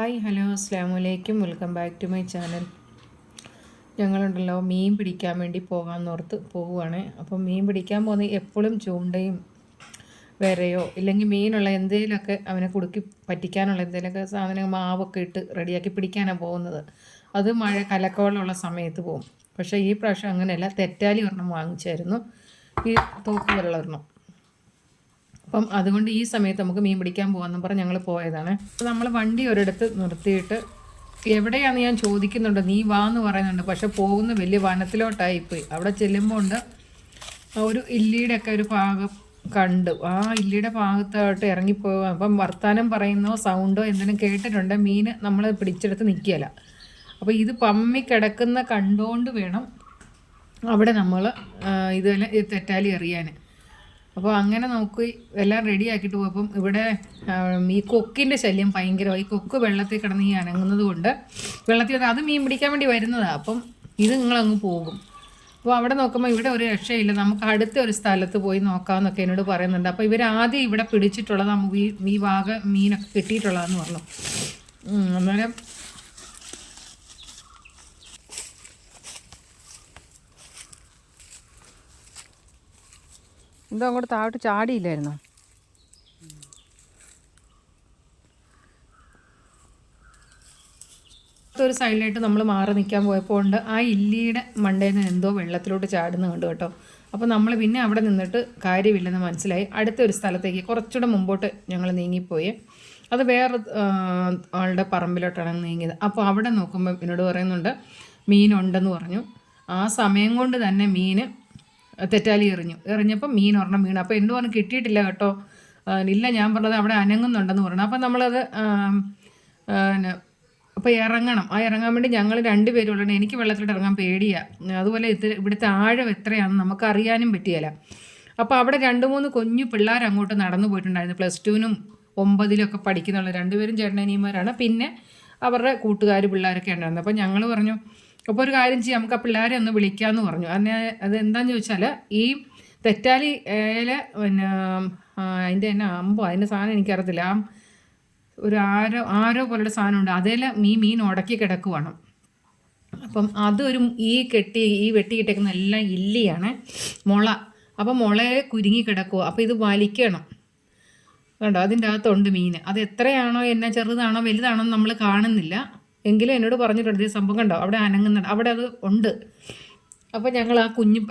Hi hello അസ്സാം വലൈക്കും welcome back to my channel. ഞങ്ങളുണ്ടല്ലോ മീൻ പിടിക്കാൻ വേണ്ടി പോകാമെന്നോർത്ത് പോവുകയാണ്. അപ്പം മീൻ പിടിക്കാൻ പോകുന്നത് എപ്പോഴും ചൂണ്ടയും വരയോ ഇല്ലെങ്കിൽ മീനുള്ള എന്തെങ്കിലുമൊക്കെ അവനെ കുടുക്കി പറ്റിക്കാനുള്ള എന്തെങ്കിലുമൊക്കെ സാധനം മാവൊക്കെ ഇട്ട് റെഡിയാക്കി പിടിക്കാനാണ് പോകുന്നത്. അത് മഴ കലക്കവെള്ളമുള്ള സമയത്ത് പോകും. പക്ഷേ ഈ പ്രാവശ്യം അങ്ങനെയല്ല, തെറ്റാലി ഒരെണ്ണം വാങ്ങിച്ചായിരുന്നു, ഈ തോക്ക് വെള്ളം ഒരെണ്ണം. അപ്പം അതുകൊണ്ട് ഈ സമയത്ത് നമുക്ക് മീൻ പിടിക്കാൻ പോകാമെന്ന് പറഞ്ഞ് ഞങ്ങൾ പോയതാണ്. അപ്പോൾ നമ്മൾ വണ്ടി ഒരിടത്ത് നിർത്തിയിട്ട് എവിടെയാണെന്ന് ഞാൻ ചോദിക്കുന്നുണ്ട്, നീ വാ എന്ന് പറയുന്നുണ്ട്. പക്ഷെ പോകുന്ന വലിയ വനത്തിലോട്ടായിപ്പോയി. അവിടെ ചെല്ലുമ്പോൾ ഉണ്ട് ഒരു ഇല്ലിയുടെ ഒക്കെ ഒരു ഭാഗം കണ്ടു. ആ ഇല്ലിയുടെ ഭാഗത്തോട്ട് ഇറങ്ങിപ്പോകുക. അപ്പം വർത്താനം പറയുന്നോ സൗണ്ടോ എന്തിനും കേട്ടിട്ടുണ്ട്. മീൻ നമ്മൾ പിടിച്ചെടുത്ത് നിൽക്കുകയില്ല. അപ്പോൾ ഇത് പമ്മി കിടക്കുന്ന കണ്ടുകൊണ്ട് വേണം അവിടെ നമ്മൾ ഇതെല്ലാം തെറ്റാലി എറിയാൻ. അപ്പോൾ അങ്ങനെ നോക്കി എല്ലാം റെഡി ആക്കിയിട്ട് പോയപ്പം ഇവിടെ ഈ കൊക്കിൻ്റെ ശല്യം ഭയങ്കരമായി. കൊക്ക് വെള്ളത്തിൽ കിടന്ന് ഈ അനങ്ങുന്നത് കൊണ്ട് വെള്ളത്തിൽ അത് മീൻ പിടിക്കാൻ വേണ്ടി വരുന്നതാണ്. അപ്പം ഇത് നിങ്ങളങ്ങ് പോകും. അപ്പോൾ അവിടെ നോക്കുമ്പോൾ ഇവിടെ ഒരു രക്ഷയില്ല, നമുക്ക് അടുത്ത ഒരു സ്ഥലത്ത് പോയി നോക്കാമെന്നൊക്കെ എന്നോട് പറയുന്നുണ്ട്. അപ്പോൾ ഇവർ ആദ്യം ഇവിടെ പിടിച്ചിട്ടുള്ളത് നമുക്ക് ഈ വാഗ മീനൊക്കെ കിട്ടിയിട്ടുള്ളതെന്ന് പറഞ്ഞു. അന്നേരം എന്തോ അങ്ങോട്ട് താഴോട്ട് ചാടിയില്ലായിരുന്നോ? ഒരു സൈഡിലായിട്ട് നമ്മൾ മാറി നിൽക്കാൻ പോയപ്പോൾ ഉണ്ട് ആ ഇല്ലിയുടെ മണ്ടയിൽ നിന്ന് എന്തോ വെള്ളത്തിലോട്ട് ചാടുന്ന കണ്ടു കേട്ടോ. അപ്പോൾ നമ്മൾ പിന്നെ അവിടെ നിന്നിട്ട് കാര്യമില്ലെന്ന് മനസ്സിലായി. അടുത്തൊരു സ്ഥലത്തേക്ക് കുറച്ചുകൂടെ മുമ്പോട്ട് ഞങ്ങൾ നീങ്ങിപ്പോയി. അത് വേറെ ആളുടെ പറമ്പിലോട്ടാണ് നീങ്ങിയത്. അപ്പോൾ അവിടെ നോക്കുമ്പോൾ എന്നോട് പറയുന്നുണ്ട് മീനുണ്ടെന്ന് പറഞ്ഞു. ആ സമയം കൊണ്ട് തന്നെ മീൻ തെറ്റാലി എറിഞ്ഞപ്പോൾ മീൻ ഒരെണ്ണം വീണു. അപ്പോൾ എന്നോട് പറഞ്ഞു കിട്ടിയിട്ടില്ല കേട്ടോ. ഇല്ല, ഞാൻ പറഞ്ഞത് അവിടെ അനങ്ങുന്നുണ്ടെന്ന് പറഞ്ഞു. അപ്പം നമ്മളത് അപ്പോൾ ഇറങ്ങണം. ആ ഇറങ്ങാൻ വേണ്ടി ഞങ്ങൾ രണ്ടുപേരും ഉള്ളത്. എനിക്ക് വെള്ളത്തിലോട്ട് ഇറങ്ങാൻ പേടിയാണ്. അതുപോലെ ഇവിടുത്തെ ആഴം എത്രയാണെന്ന് നമുക്ക് അറിയാനും പറ്റിയല്ല. അപ്പോൾ അവിടെ 2-3 കുഞ്ഞു പിള്ളേർ അങ്ങോട്ട് നടന്നു പോയിട്ടുണ്ടായിരുന്നു. +2-നും 9-ലൊക്കെ പഠിക്കുന്നുള്ള രണ്ടുപേരും ചേട്ടനനിയന്മാരാണ്. പിന്നെ അവരുടെ കൂട്ടുകാർ പിള്ളേരൊക്കെ ഉണ്ടായിരുന്നു. അപ്പോൾ ഞങ്ങൾ പറഞ്ഞു, അപ്പോൾ ഒരു കാര്യം ചെയ്യാം, നമുക്ക് ആ പിള്ളേരെ ഒന്ന് വിളിക്കാമെന്ന് പറഞ്ഞു. അത് എന്താണെന്ന് ചോദിച്ചാൽ ഈ തെറ്റാലി പിന്നെ അതിൻ്റെ തന്നെ അതിൻ്റെ സാധനം എനിക്കറിയത്തില്ല. ഒരു ആരോ പോലുള്ള സാധനമുണ്ട്, അതിൽ മീൻ ഉടക്കി കിടക്കുവാണ്. അപ്പം അതൊരു ഈ വെട്ടിക്കിട്ടേക്കുന്ന എല്ലാം ഇല്ലിയാണ്, മുള. അപ്പം മുളയെ കുരുങ്ങി കിടക്കുക. അപ്പോൾ ഇത് വലിക്കണം കണ്ടോ, അതിൻ്റെ അകത്തുണ്ട് മീൻ. അത് എത്രയാണോ ചെറുതാണോ വലുതാണോ എന്ന് നമ്മൾ കാണുന്നില്ല. എങ്കിലും എന്നോട് പറഞ്ഞിട്ടുണ്ട് ഈ സംഭവം കണ്ടോ അവിടെ അനങ്ങുന്നുണ്ട്, അവിടെ അത് ഉണ്ട്. അപ്പോൾ ഞങ്ങൾ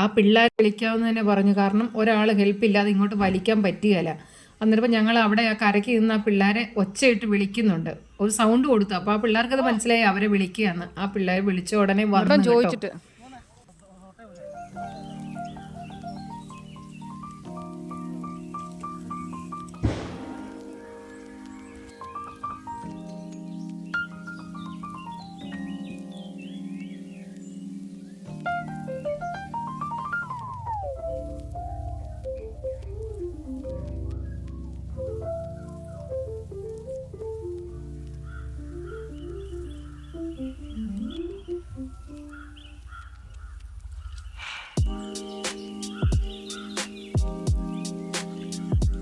ആ പിള്ളേരെ വിളിക്കാമെന്ന് തന്നെ പറഞ്ഞു. കാരണം ഒരാൾ ഹെൽപ്പില്ലാതെ ഇങ്ങോട്ട് വലിക്കാൻ പറ്റുകയില്ല. അന്നേരം ഞങ്ങൾ അവിടെ ആ കരയ്ക്ക് നിന്ന് ആ പിള്ളേരെ ഒച്ചയിട്ട് വിളിക്കുന്നുണ്ട്. ഒരു സൗണ്ട് കൊടുത്തു. അപ്പോൾ ആ പിള്ളേർക്കത് മനസ്സിലായി അവരെ വിളിക്കുകയാണ്. ആ പിള്ളേരെ വിളിച്ച ഉടനെ വന്നു ചോദിച്ചിട്ട്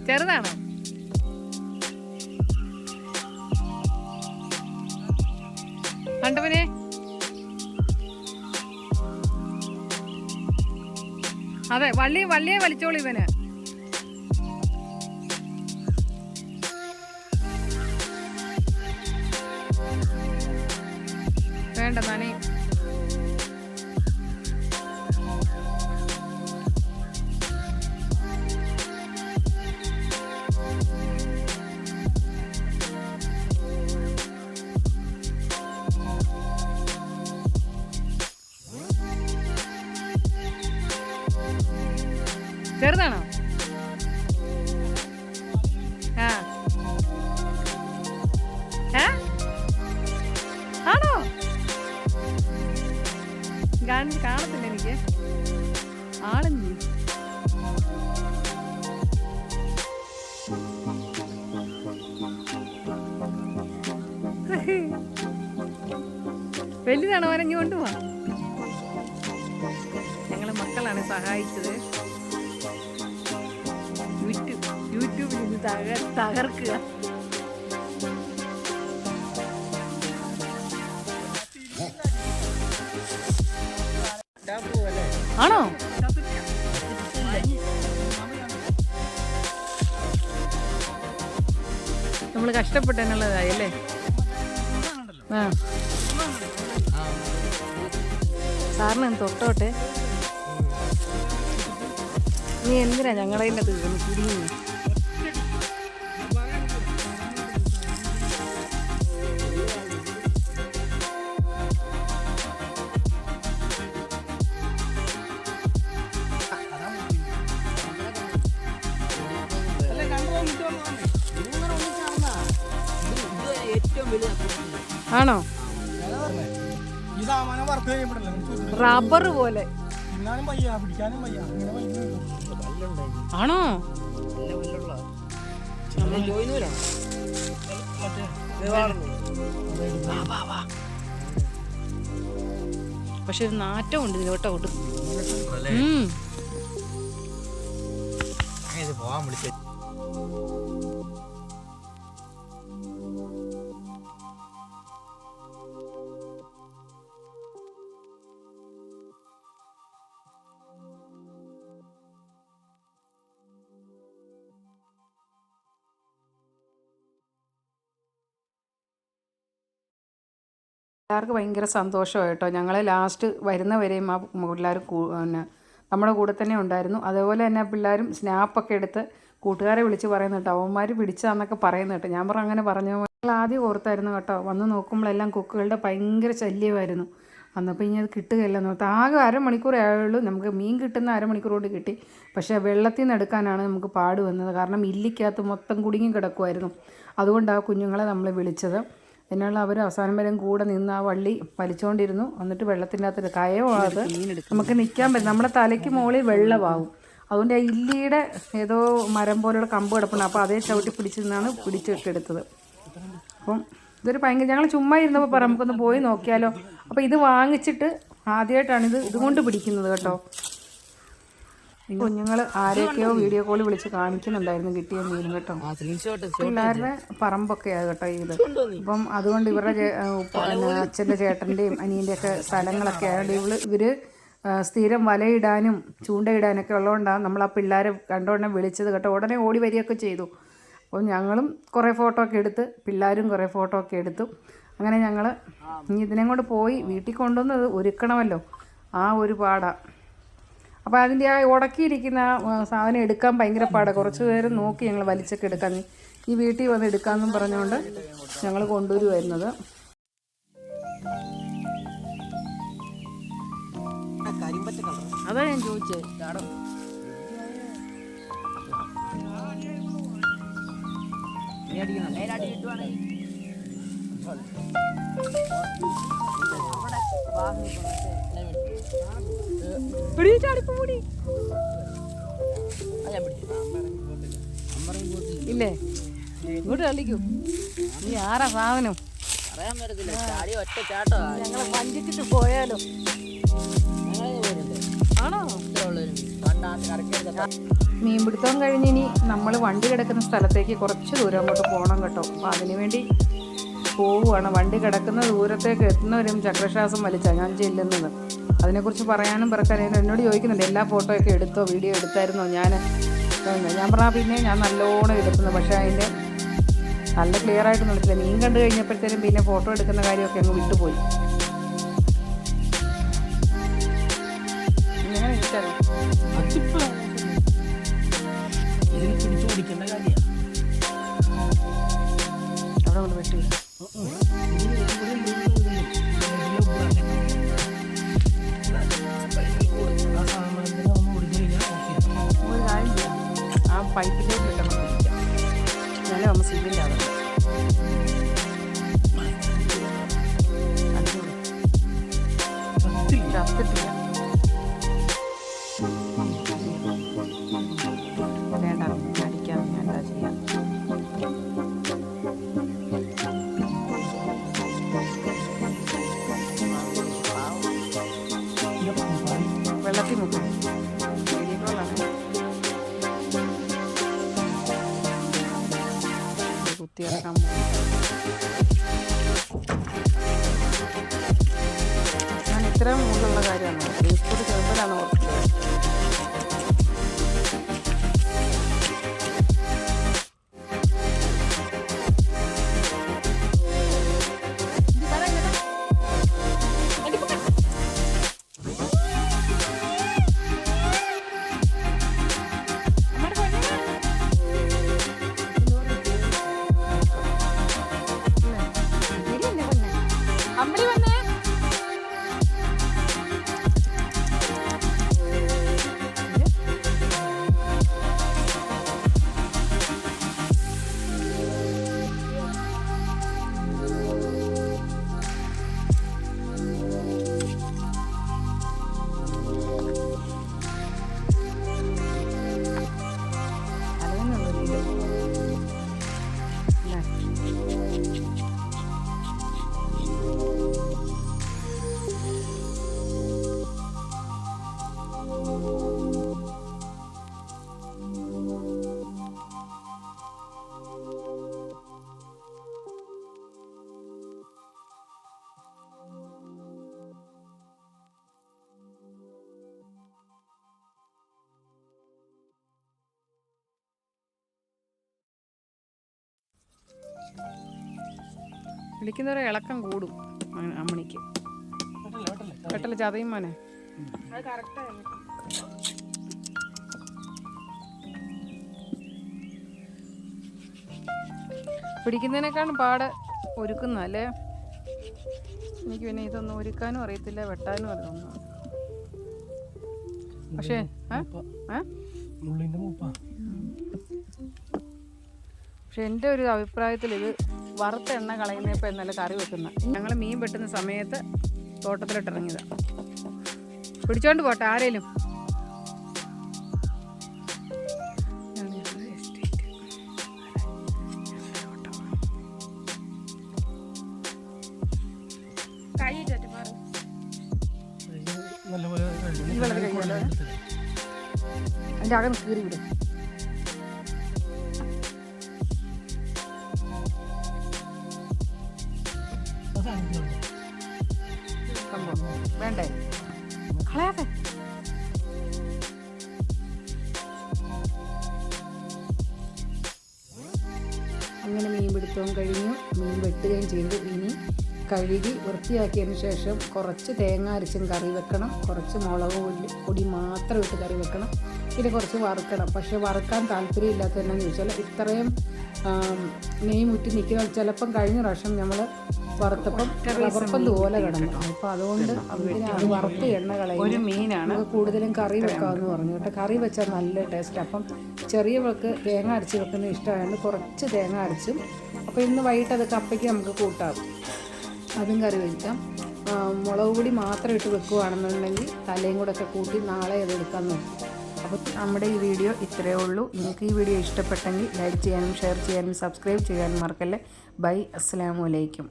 ചെറുതാണോ? കണ്ടവനെ അതെ, വള്ളിയെ വലിച്ചോളൂ ഇവന്. വേണ്ട നാനേ. ചെറുതാണോ? ആണോ? കാണത്തില്ല എനിക്ക് ആളെന്തി. വലുതാണോ? വരഞ്ഞു കൊണ്ടുപോവാ. ഞങ്ങളെ മക്കളാണ് സഹായിച്ചത്. യൂട്യൂബിൽ ഇത് തകർക്കുക. ആണോ? നമ്മൾ കഷ്ടപ്പെട്ടെന്നുള്ളതായല്ലേ? ആ സാറിന് തൊട്ടോട്ടെ. നീ എന്തിനാ ഞങ്ങളെ കുടുങ്ങി? ആണോ? റബ്ബർ പോലെ ആണോ? പക്ഷെ ഒരു നാറ്റം ഉണ്ട് ഇതിലോട്ടോ. എല്ലാവർക്കും ഭയങ്കര സന്തോഷമാണ് കേട്ടോ. ഞങ്ങൾ ലാസ്റ്റ് വരുന്നവരെയും ആ പിള്ളേർ പിന്നെ നമ്മുടെ കൂടെ തന്നെ ഉണ്ടായിരുന്നു. അതേപോലെ തന്നെ പിള്ളേരും സ്നാപ്പൊക്കെ എടുത്ത് കൂട്ടുകാരെ വിളിച്ച് പറയുന്നു കേട്ടോ, അവന്മാർ പിടിച്ചാന്നൊക്കെ പറയുന്നു കേട്ടോ. ഞാൻ പറഞ്ഞു അങ്ങനെ പറഞ്ഞു. ഞങ്ങൾ ആദ്യം ഓർത്തായിരുന്നു കേട്ടോ, വന്ന് നോക്കുമ്പോഴെല്ലാം കൊക്കുകളുടെ ഭയങ്കര ശല്യമായിരുന്നു. വന്നപ്പോൾ ഇനി അത് കിട്ടുകയില്ലെന്ന് ഓർത്ത്. ആകെ അരമണിക്കൂറേ ആയുള്ളൂ. നമുക്ക് മീൻ കിട്ടുന്ന അരമണിക്കൂർ കൊണ്ട് കിട്ടി. പക്ഷേ വെള്ളത്തിൽ നിന്ന് എടുക്കാനാണ് നമുക്ക് പാട് വന്നത്. കാരണം ഇല്ലിക്കകത്ത് മൊത്തം കുടുങ്ങി കിടക്കുമായിരുന്നു. അതുകൊണ്ടാണ് കുഞ്ഞുങ്ങളെ നമ്മൾ വിളിച്ചത്. എന്നുള്ള അവർ അവസാനം വരെയും കൂടെ നിന്ന് ആ വള്ളി വലിച്ചുകൊണ്ടിരുന്നു. എന്നിട്ട് വെള്ളത്തിൻ്റെ അകത്ത് കയവാത് നമുക്ക് നിൽക്കാൻ പറ്റും. നമ്മുടെ തലയ്ക്ക് മുകളിൽ വെള്ളമാവും. അതുകൊണ്ട് ആ ഇല്ലിയുടെ ഏതോ മരം പോലെയുള്ള കമ്പ് കിടപ്പുണ്ട്. അപ്പോൾ അതേ ചവിട്ടി പിടിച്ച് നിന്നാണ് പിടിച്ചൊക്കെ എടുത്തത്. അപ്പം ഇതൊരു ഭയങ്കര, ഞങ്ങൾ ചുമ്മാ ഇരുന്നപ്പോൾ പറയാം നമുക്കൊന്ന് പോയി നോക്കിയാലോ. അപ്പോൾ ഇത് വാങ്ങിച്ചിട്ട് ആദ്യമായിട്ടാണ് ഇതുകൊണ്ട് പിടിക്കുന്നത് കേട്ടോ. കുഞ്ഞുങ്ങൾ ആരെയൊക്കെയോ വീഡിയോ കോൾ വിളിച്ച് കാണിക്കുന്നുണ്ടായിരുന്നു കിട്ടിയ മീനും കേട്ടോ. പിള്ളേരുടെ പറമ്പൊക്കെയാണ് കേട്ടോ ഇത്. അപ്പം അതുകൊണ്ട് ഇവരുടെ അച്ഛൻ്റെ ചേട്ടൻ്റെയും അനിയൻ്റെയൊക്കെ സ്ഥലങ്ങളൊക്കെ ആയതുകൊണ്ട് ഇവർ സ്ഥിരം വലയിടാനും ചൂണ്ടയിടാനൊക്കെ ഉള്ളതുകൊണ്ടാണ് നമ്മൾ ആ പിള്ളേരെ കണ്ടോണ്ടേ വിളിച്ചത് കേട്ടോ. ഉടനെ ഓടി വരികയൊക്കെ ചെയ്തു. അപ്പോൾ ഞങ്ങളും കുറേ ഫോട്ടോ ഒക്കെ എടുത്ത് പിള്ളേരും കുറേ ഫോട്ടോ ഒക്കെ എടുത്തു. അങ്ങനെ ഞങ്ങൾ ഇനി ഇതിനെ കൊണ്ട് പോയി വീട്ടിൽ കൊണ്ടുവന്നത് ഒരുക്കണമല്ലോ, ആ ഒരു പാടാണ്. അപ്പോൾ അതിൻ്റെ ആ ഉടക്കിയിരിക്കുന്ന സാധനം എടുക്കാൻ ഭയങ്കര പാടാണ്. കുറച്ച് പേര് നോക്കി ഞങ്ങൾ വലിച്ചൊക്കെ എടുക്കാൻ, ഈ വീട്ടിൽ വന്ന് എടുക്കാമെന്നും പറഞ്ഞുകൊണ്ട് ഞങ്ങൾ കൊണ്ടുവരുമായിരുന്നത്. അതാ ഞാൻ ചോദിച്ചത്. ഇല്ലേ ഇങ്ങോട്ട് കളിക്കൂ. നീ ആരാ സാധനം ഞങ്ങളെ വഞ്ചിച്ചിട്ട് പോയാലോ? ആണോ? മീൻപിടുത്തം കഴിഞ്ഞ് ഇനി നമ്മൾ വണ്ടി കിടക്കുന്ന സ്ഥലത്തേക്ക് കുറച്ച് ദൂരം അങ്ങോട്ട് പോകണം കേട്ടോ. അപ്പോൾ അതിനുവേണ്ടി പോവുകയാണ്. വണ്ടി കിടക്കുന്ന ദൂരത്തേക്ക് എത്തുന്നവരും ചക്രശ്വാസം വലിച്ചാണ് ഞാൻ ചെല്ലുന്നത്. അതിനെക്കുറിച്ച് പറയാനും പറക്കാനും എന്നോട് ചോദിക്കുന്നുണ്ട്, എല്ലാ ഫോട്ടോയൊക്കെ എടുത്തോ, വീഡിയോ എടുത്തായിരുന്നോ? ഞാൻ പറഞ്ഞാൽ പിന്നെ ഞാൻ നല്ലോണം എടുക്കുന്നു. പക്ഷേ അതിൻ്റെ നല്ല ക്ലിയർ ആയിട്ടൊന്നും എടുത്തില്ല. മീൻ കണ്ടു കഴിഞ്ഞപ്പോഴത്തേനും പിന്നെ ഫോട്ടോ എടുക്കുന്ന കാര്യമൊക്കെ അങ്ങ് വിട്ടുപോയി. എങ്ങനെ എനിക്കറിയാം അവിടെ കൊണ്ട് വെട്ടി ആ പൈപ്പിലേക്ക് കിട്ടണം പിടിക്കാം. എന്നാലും നമ്മൾ സില്ലിൻ്റെ അവിടെ ചത്തിട്ടില്ല. വേണ്ട അടിക്കാം, ഞാൻ എന്താ ചെയ്യാം. വെള്ളത്തിൽ മുക്കും കുത്തിയിറക്കാൻ ഞാൻ ഇത്രയും മുകളിലുള്ള കാര്യമാണ്. വിളിക്കുന്നവരെ ഇളക്കം കൂടും അമ്മണിക്ക്. വെട്ടല ചതയും മോനെ. അത് കറക്റ്റാണ്. പിടിക്കുന്നതിനേക്കാളും പാട് ഒരുക്കുന്നല്ലേ. എനിക്ക് പിന്നെ ഇതൊന്നും ഒരുക്കാനും അറിയത്തില്ല, വെട്ടാനും അറിയാം. പക്ഷേ എൻ്റെ ഒരു അഭിപ്രായത്തിൽ ഇത് വറുത്ത എണ്ണ കളയുന്നപ്പോൾ എന്നല്ല കറി വെക്കുന്ന. ഞങ്ങൾ മീൻ വെട്ടുന്ന സമയത്ത് തോട്ടത്തിലോട്ട് ഇറങ്ങിയതാണ്. പിടിച്ചോണ്ട് പോട്ടെ ആരേലും. അതിൻ്റെ അകം കീറി വിടും. വേണ്ടേ കളയാതെ. അങ്ങനെ മീൻ പിടുത്തവും കഴിഞ്ഞു, മീൻ വെട്ടുകയും ചെയ്തു. ഇനി കഴുകി വൃത്തിയാക്കിയതിന് ശേഷം കുറച്ച് തേങ്ങ അരച്ചും കറി വെക്കണം, കുറച്ച് മുളക് പൊടി മാത്രം ഇട്ട് കറി വെക്കണം, പിന്നെ കുറച്ച് വറുക്കണം. പക്ഷേ വറുക്കാൻ താല്പര്യമില്ലാത്തതെന്നു ചോദിച്ചാൽ ഇത്രയും നെയ് മുറ്റി നിൽക്കുന്ന ചിലപ്പം കഴിഞ്ഞ പ്രാവശ്യം നമ്മൾ വറുത്തപ്പം റബ്ബർപ്പന്ത് പോലെ കിടന്നു. അപ്പോൾ അതുകൊണ്ട് അത് വറുത്ത് എണ്ണ കളയും. ഒരു മീനാണ് കൂടുതലും കറി വെക്കാമെന്ന് പറഞ്ഞു കേട്ടോ. കറി വെച്ചാൽ നല്ല ടേസ്റ്റ്. അപ്പം ചെറിയവൾക്ക് തേങ്ങ അരച്ച് വെക്കുന്നത് ഇഷ്ടമായതുകൊണ്ട് കുറച്ച് തേങ്ങ അരച്ചും. അപ്പോൾ ഇന്ന് വൈകിട്ട് അത് കപ്പയ്ക്ക് നമുക്ക് കൂട്ടാം, അതും കറി വയ്ക്കാം. മുളക് പൊടി മാത്രം ഇട്ട് വെക്കുകയാണെന്നുണ്ടെങ്കിൽ തലയും കൂടെ ഒക്കെ കൂട്ടി നാളെ അത് എടുക്കാൻ നോക്കും. അപ്പോൾ നമ്മുടെ ഈ വീഡിയോ ഇത്രയേ ഉള്ളൂ. നിങ്ങൾക്ക് ഈ വീഡിയോ ഇഷ്ടപ്പെട്ടെങ്കിൽ ലൈക്ക് ചെയ്യാനും ഷെയർ ചെയ്യാനും സബ്സ്ക്രൈബ് ചെയ്യാനും മറക്കല്ലേ. ബൈ, അസ്സലാമു അലൈക്കും.